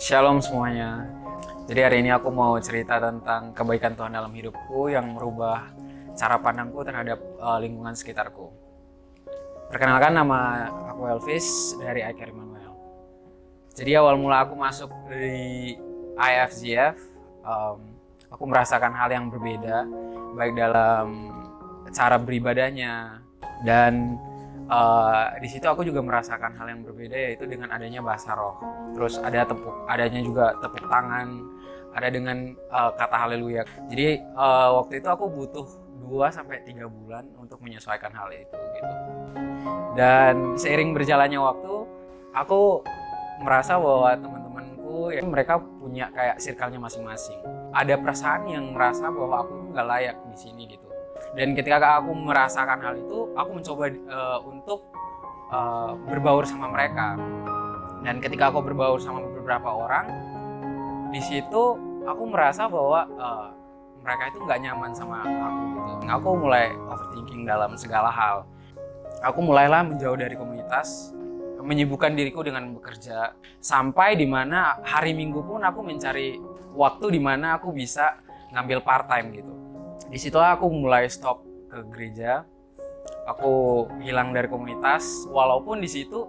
Shalom semuanya. Jadi hari ini aku mau cerita tentang kebaikan Tuhan dalam hidupku yang merubah cara pandangku terhadap lingkungan sekitarku. Perkenalkan, nama aku Elvis dari iCare Emmanuel. Jadi awal mula aku masuk di IFGF, aku merasakan hal yang berbeda, baik dalam cara beribadahnya dan di situ aku juga merasakan hal yang berbeda, yaitu dengan adanya bahasa roh. Terus adanya juga tepuk tangan, ada dengan kata haleluya. Jadi waktu itu aku butuh 2-3 bulan untuk menyesuaikan hal itu gitu. Dan seiring berjalannya waktu, aku merasa bahwa teman-temanku ya, mereka punya kayak circle-nya masing-masing. Ada perasaan yang merasa bahwa aku nggak layak di sini gitu. Dan ketika aku merasakan hal itu, aku mencoba untuk berbaur sama mereka. Dan ketika aku berbaur sama beberapa orang, di situ aku merasa bahwa mereka itu nggak nyaman sama aku gitu. Aku mulai overthinking dalam segala hal. Aku mulailah menjauh dari komunitas, menyibukkan diriku dengan bekerja, sampai di mana hari Minggu pun aku mencari waktu di mana aku bisa ngambil part time gitu. Di situ aku mulai stop ke gereja, aku hilang dari komunitas, walaupun di situ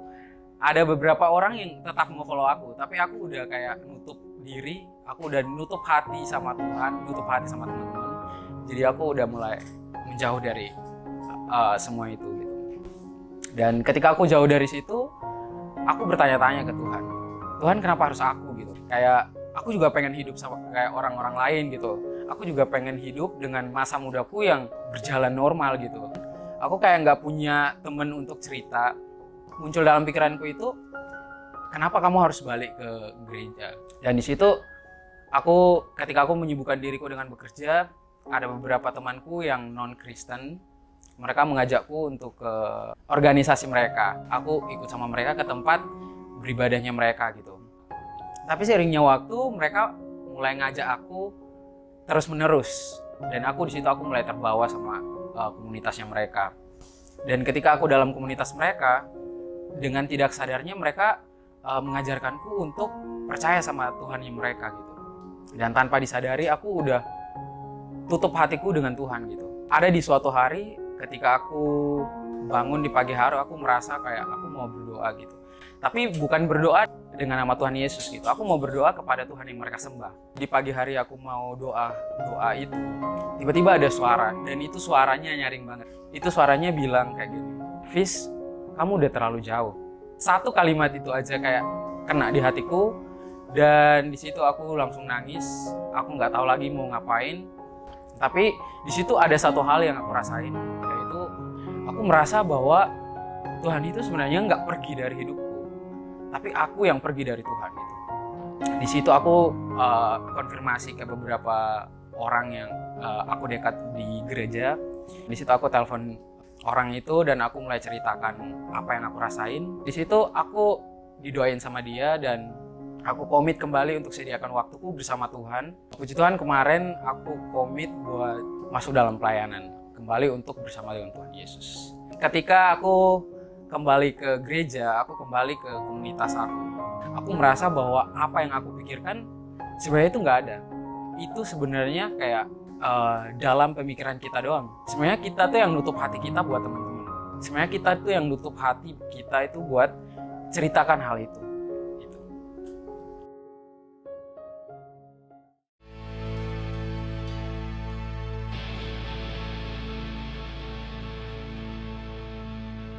ada beberapa orang yang tetap nge-follow aku, tapi aku udah kayak nutup diri, aku udah nutup hati sama Tuhan, nutup hati sama teman-teman. Jadi aku udah mulai menjauh dari semua itu gitu. Dan ketika aku jauh dari situ, aku bertanya-tanya ke Tuhan, Tuhan kenapa harus aku gitu? Kayak aku juga pengen hidup sama kayak orang-orang lain gitu. Aku juga pengen hidup dengan masa mudaku yang berjalan normal gitu. Aku kayak nggak punya temen untuk cerita. Muncul dalam pikiranku itu, kenapa kamu harus balik ke gereja? Dan di situ ketika aku menyibukkan diriku dengan bekerja, ada beberapa temanku yang non-Kristen. Mereka mengajakku untuk ke organisasi mereka. Aku ikut sama mereka ke tempat beribadahnya mereka gitu. Tapi seiringnya waktu, mereka mulai ngajak aku terus menerus, dan aku di situ aku mulai terbawa sama komunitasnya mereka. Dan ketika aku dalam komunitas mereka, dengan tidak sadarnya mereka mengajarkanku untuk percaya sama Tuhannya mereka gitu. Dan tanpa disadari aku udah tutup hatiku dengan Tuhan gitu. Ada di suatu hari ketika aku bangun di pagi hari, aku merasa kayak aku mau berdoa gitu. Tapi bukan berdoa dengan nama Tuhan Yesus gitu. Aku mau berdoa kepada Tuhan yang mereka sembah. Di pagi hari aku mau doa itu, tiba-tiba ada suara, dan itu suaranya nyaring banget. Itu suaranya bilang kayak gini, Fis, kamu udah terlalu jauh. Satu kalimat itu aja kayak kena di hatiku, dan di situ aku langsung nangis. Aku nggak tahu lagi mau ngapain. Tapi di situ ada satu hal yang aku rasain, yaitu aku merasa bahwa Tuhan itu sebenarnya nggak pergi dari hidupku, tapi aku yang pergi dari Tuhan gitu. Di situ aku konfirmasi ke beberapa orang yang aku dekat di gereja. Di situ aku telepon orang itu dan aku mulai ceritakan apa yang aku rasain. Di situ aku didoain sama dia dan aku komit kembali untuk sediakan waktuku bersama Tuhan. Puji Tuhan, kemarin aku komit buat masuk dalam pelayanan, kembali untuk bersama dengan Tuhan Yesus. Ketika aku kembali ke gereja, aku kembali ke komunitas aku merasa bahwa apa yang aku pikirkan sebenarnya itu nggak ada. Itu sebenarnya kayak dalam pemikiran kita doang. Sebenarnya kita tuh yang nutup hati kita buat teman-teman. Sebenarnya kita tuh yang nutup hati kita itu buat ceritakan hal itu.